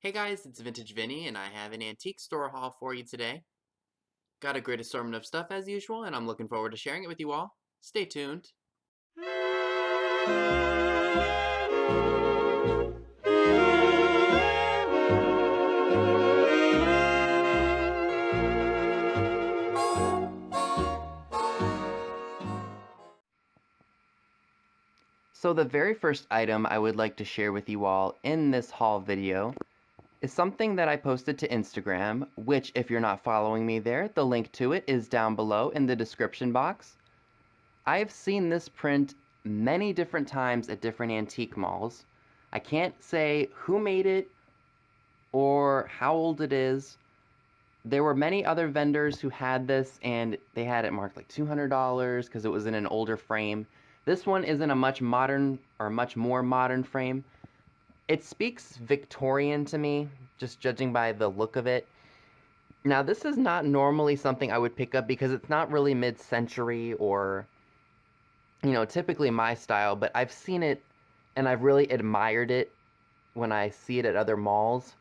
Hey guys, it's Vintage Vinny, and I have an antique store haul for you today. Got a great assortment of stuff as usual, and I'm looking forward to sharing it with you all. Stay tuned. So the very first item I would like to share with you all in this haul video is something that I posted to Instagram, which if you're not following me there, the link to it is down below in the description box. I've seen this print many different times at different antique malls. I can't say who made it or how old it is. There were many other vendors who had this, and they had it marked like $200 because it was in an older frame. This one is in a much modern, or much more modern frame. It speaks Victorian to me, just judging by the look of it. Now, this is not normally something I would pick up because it's not really mid-century or, typically my style, but I've seen it and I've really admired it when I see it at other malls.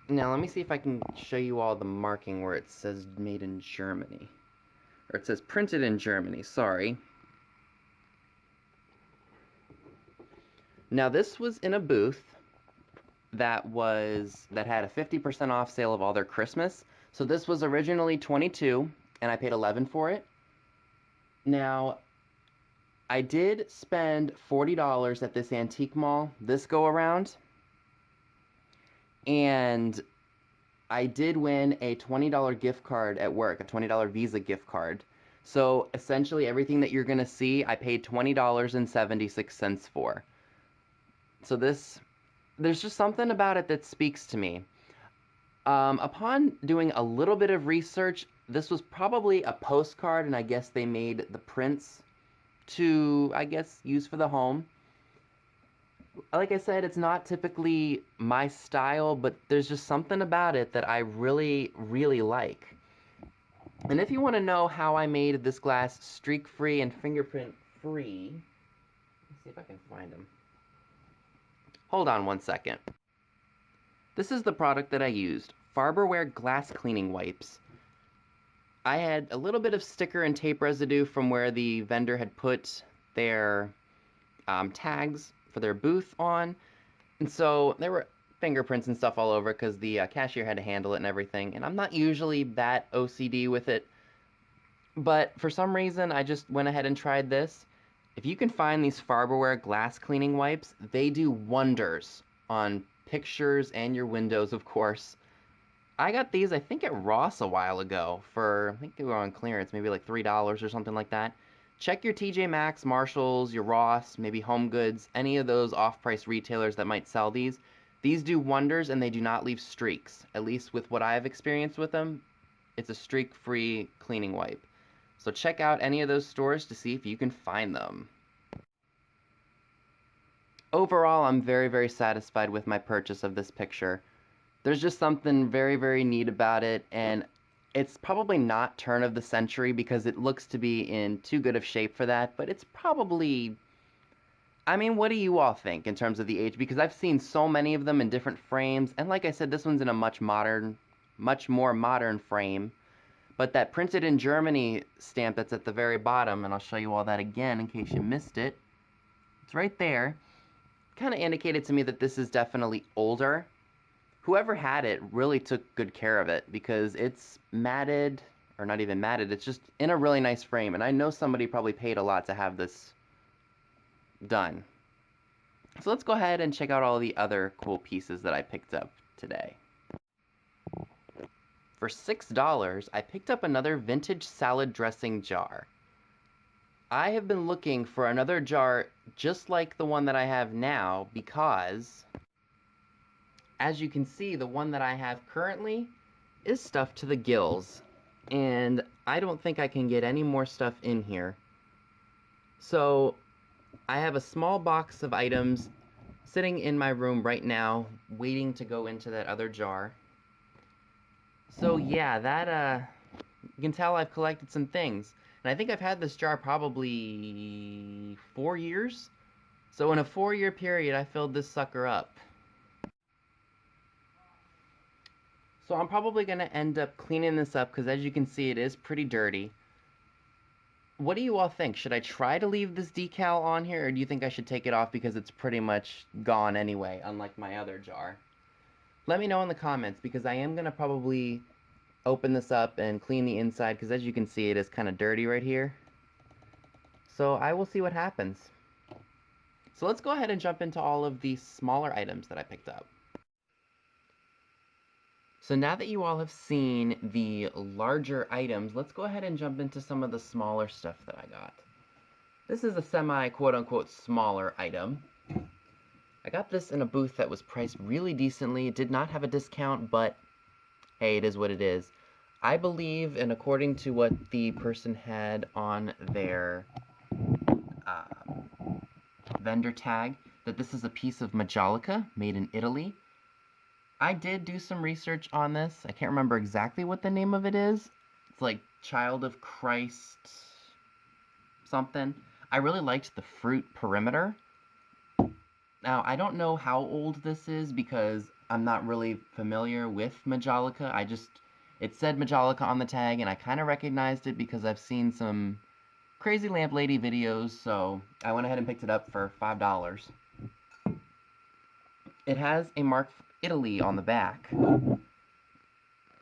Now, let me see if I can show you all the marking where it says made in Germany. Or it says printed in Germany, sorry. Now, this was in a booth that had a 50% off sale of all their Christmas. So this was originally $22 and I paid $11 for it. Now, I did spend $40 at this antique mall this go around. And I did win a $20 gift card at work, a $20 Visa gift card. So essentially everything that you're going to see, I paid $20.76 for. So there's just something about it that speaks to me. Upon doing a little bit of research, this was probably a postcard, and I guess they made the prints to, I guess, use for the home. Like I said, it's not typically my style, but there's just something about it that I really, really like. And if you want to know how I made this glass streak-free and fingerprint-free, let's see if I can find them. Hold on one second. This is the product that I used, Farberware glass cleaning wipes. I had a little bit of sticker and tape residue from where the vendor had put their tags for their booth on, and so there were fingerprints and stuff all over because the cashier had to handle it and everything, and I'm not usually that OCD with it, but for some reason I just went ahead and tried this. If you can find these Farberware glass cleaning wipes, they do wonders on pictures and your windows, of course. I got these, I think, at Ross a while ago for, I think they were on clearance, maybe like $3 or something like that. Check your TJ Maxx, Marshalls, your Ross, maybe Home Goods, any of those off-price retailers that might sell these. These do wonders and they do not leave streaks. At least with what I've experienced with them, it's a streak-free cleaning wipe. So check out any of those stores to see if you can find them. Overall, I'm very, very satisfied with my purchase of this picture. There's just something very, very neat about it, and it's probably not turn of the century because it looks to be in too good of shape for that, but it's probably... I mean, what do you all think in terms of the age? Because I've seen so many of them in different frames, and like I said, this one's in a much more modern frame. But that printed in Germany stamp that's at the very bottom, and I'll show you all that again in case you missed it. It's right there. Kind of indicated to me that this is definitely older. Whoever had it really took good care of it because it's matted, or not even matted, it's just in a really nice frame, and I know somebody probably paid a lot to have this done. So let's go ahead and check out all the other cool pieces that I picked up today. For $6, I picked up another vintage salad dressing jar. I have been looking for another jar just like the one that I have now because, as you can see, the one that I have currently is stuffed to the gills, and I don't think I can get any more stuff in here. So I have a small box of items sitting in my room right now, waiting to go into that other jar. So yeah, you can tell I've collected some things. And I think I've had this jar probably 4 years. So in a 4-year period, I filled this sucker up. So I'm probably going to end up cleaning this up because as you can see, it is pretty dirty. What do you all think? Should I try to leave this decal on here, or do you think I should take it off because it's pretty much gone anyway, unlike my other jar? Let me know in the comments because I am going to probably open this up and clean the inside because as you can see, it is kind of dirty right here. So I will see what happens. So let's go ahead and jump into all of the smaller items that I picked up. So now that you all have seen the larger items, let's go ahead and jump into some of the smaller stuff that I got. This is a semi quote-unquote smaller item. I got this in a booth that was priced really decently. It did not have a discount, but hey, it is what it is. I believe, and according to what the person had on their vendor tag, that this is a piece of Majolica made in Italy. I did do some research on this. I can't remember exactly what the name of it is. It's like Child of Christ something. I really liked the fruit perimeter. Now, I don't know how old this is because I'm not really familiar with Majolica. It said Majolica on the tag, and I kind of recognized it because I've seen some Crazy Lamp Lady videos, so I went ahead and picked it up for $5. It has a mark for Italy on the back, and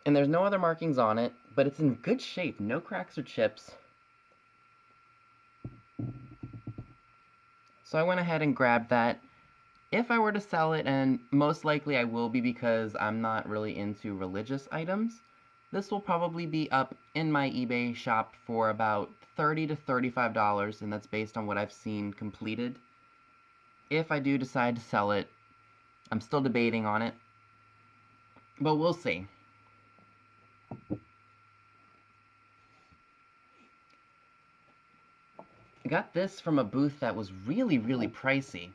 there's no other markings on it, but it's in good shape, no cracks or chips. So I went ahead and grabbed that. If I were to sell it, and most likely I will be because I'm not really into religious items, this will probably be up in my eBay shop for about $30 to $35, and that's based on what I've seen completed. If I do decide to sell it, I'm still debating on it, but we'll see. I got this from a booth that was really, really pricey.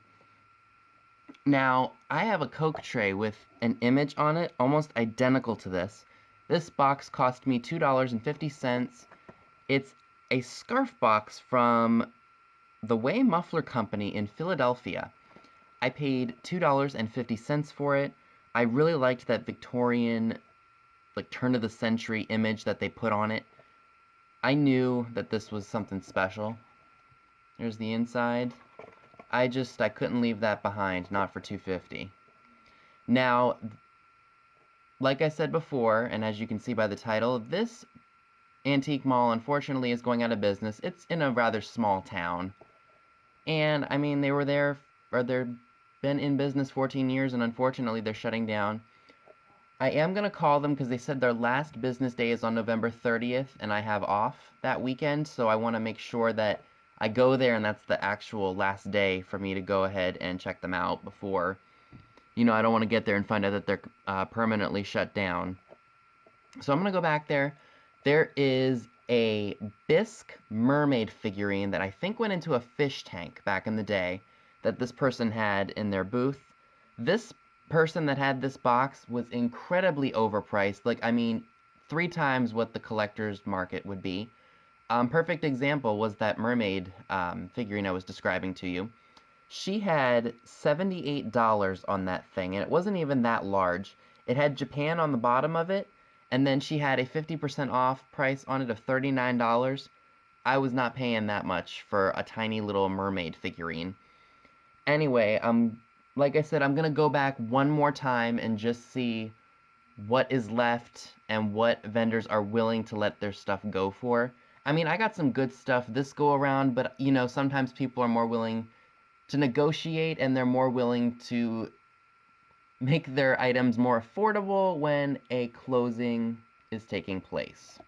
Now, I have a Coke tray with an image on it almost identical to this. This box cost me $2.50. It's a scarf box from the Way Muffler Company in Philadelphia. I paid $2.50 for it. I really liked that Victorian, like turn of the century image that they put on it. I knew that this was something special. Here's the inside. I couldn't leave that behind, not for $2.50. Now, like I said before, and as you can see by the title, this antique mall unfortunately is going out of business. It's in a rather small town. And I mean, they've been in business 14 years and unfortunately they're shutting down. I am going to call them because they said their last business day is on November 30th and I have off that weekend, so I want to make sure that I go there and that's the actual last day for me to go ahead and check them out before, I don't want to get there and find out that they're permanently shut down. So I'm going to go back there. There is a bisque mermaid figurine that I think went into a fish tank back in the day that this person had in their booth. This person that had this box was incredibly overpriced. Like, I mean, 3 times what the collector's market would be. Perfect example was that mermaid figurine I was describing to you. She had $78 on that thing, and it wasn't even that large. It had Japan on the bottom of it, and then she had a 50% off price on it of $39. I was not paying that much for a tiny little mermaid figurine. Anyway, like I said, I'm going to go back one more time and just see what is left and what vendors are willing to let their stuff go for. I mean, I got some good stuff this go around, but sometimes people are more willing to negotiate and they're more willing to make their items more affordable when a closing is taking place.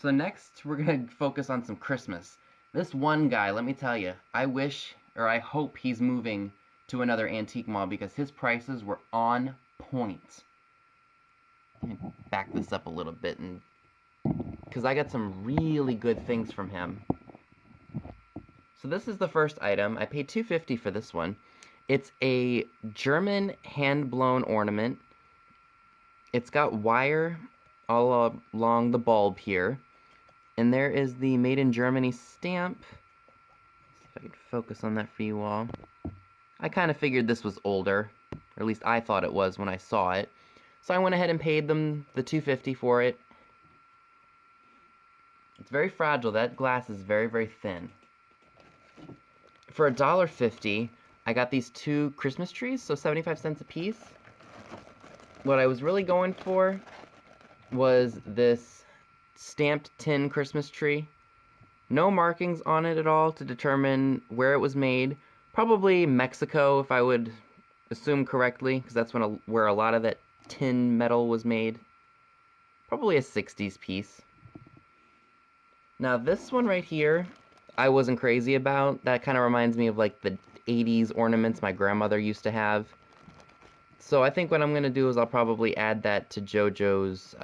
So next, we're going to focus on some Christmas. This one guy, let me tell you, I hope he's moving to another antique mall because his prices were on point. Let me back this up a little bit because I got some really good things from him. So this is the first item. I paid $2.50 for this one. It's a German hand-blown ornament. It's got wire all along the bulb here. And there is the Made in Germany stamp. See if I can focus on that for you all. I kind of figured this was older. Or at least I thought it was when I saw it. So I went ahead and paid them the $2.50 for it. It's very fragile. That glass is very, very thin. For $1.50, I got these 2 Christmas trees, so 75 cents a piece. What I was really going for was this stamped tin Christmas tree. No markings on it at all to determine where it was made. Probably Mexico, if I would assume correctly, because that's where a lot of that tin metal was made. Probably a 60s piece. Now this one right here, I wasn't crazy about. That kind of reminds me of like the 80s ornaments my grandmother used to have. So I think what I'm going to do is I'll probably add that to JoJo's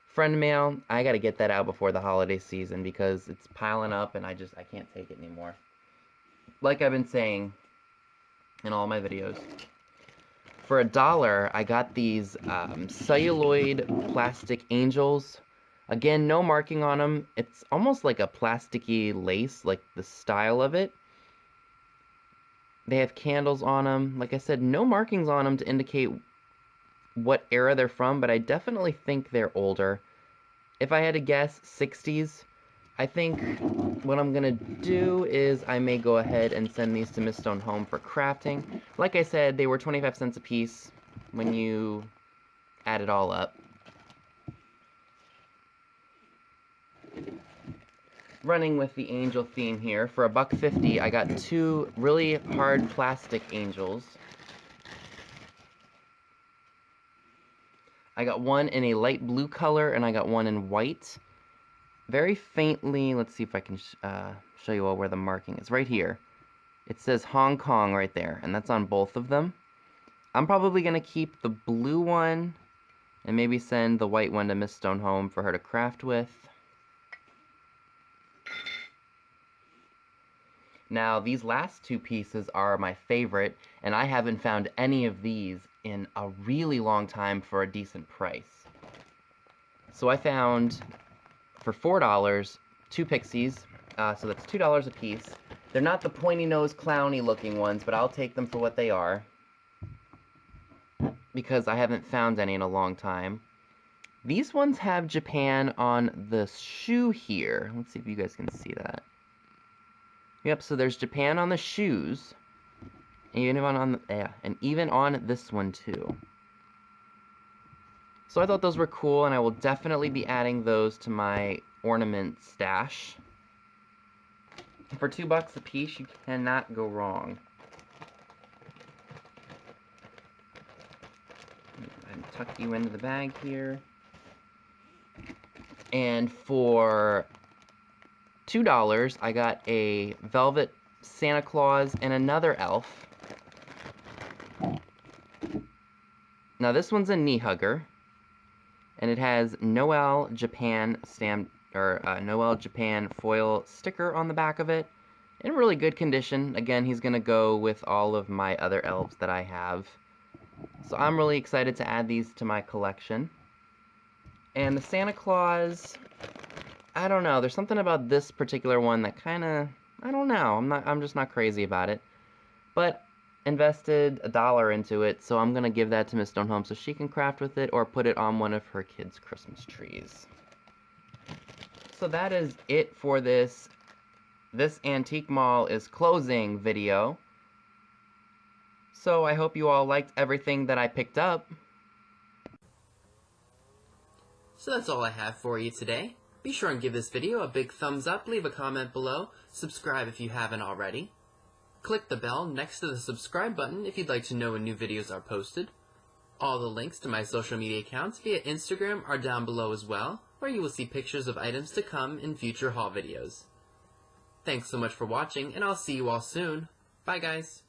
friend mail. I got to get that out before the holiday season because it's piling up and I can't take it anymore. Like I've been saying in all my videos. For $1, I got these celluloid plastic angels. Again, no marking on them. It's almost like a plasticky lace, like the style of it. They have candles on them. Like I said, no markings on them to indicate what era they're from, but I definitely think they're older. If I had to guess, 60s. I think what I'm gonna do is I may go ahead and send these to Miss Stone Home for crafting. Like I said, they were 25 cents a piece when you add it all up. Running with the angel theme here, for $1.50, I got 2 really hard plastic angels. I got one in a light blue color, and I got one in white. Very faintly, let's see if I can show you all where the marking is. Right here. It says Hong Kong right there, and that's on both of them. I'm probably going to keep the blue one, and maybe send the white one to Miss Stone Home for her to craft with. Now, these last 2 pieces are my favorite, and I haven't found any of these in a really long time for a decent price. So I found, for $4, 2 pixies, so that's $2 a piece. They're not the pointy-nosed, clowny-looking ones, but I'll take them for what they are, because I haven't found any in a long time. These ones have Japan on the shoe here. Let's see if you guys can see that. Yep, so there's Japan on the shoes, and even on this one too. So I thought those were cool, and I will definitely be adding those to my ornament stash. For $2 a piece, you cannot go wrong. And tuck you into the bag here. And for $2, I got a velvet Santa Claus and another elf. Now this one's a knee hugger, and it has Noel Japan stamped, or Noel Japan foil sticker on the back of it. In really good condition. Again, he's gonna go with all of my other elves that I have. So I'm really excited to add these to my collection. And the Santa Claus, I don't know, there's something about this particular one that kinda, I don't know, I'm just not crazy about it. But invested $1 into it, so I'm gonna give that to Miss Stone Home so she can craft with it or put it on one of her kids' Christmas trees. So that is it for this Antique Mall is Closing video. So I hope you all liked everything that I picked up. So that's all I have for you today. Be sure and give this video a big thumbs up, leave a comment below, subscribe if you haven't already. Click the bell next to the subscribe button if you'd like to know when new videos are posted. All the links to my social media accounts via Instagram are down below as well, where you will see pictures of items to come in future haul videos. Thanks so much for watching, and I'll see you all soon. Bye guys!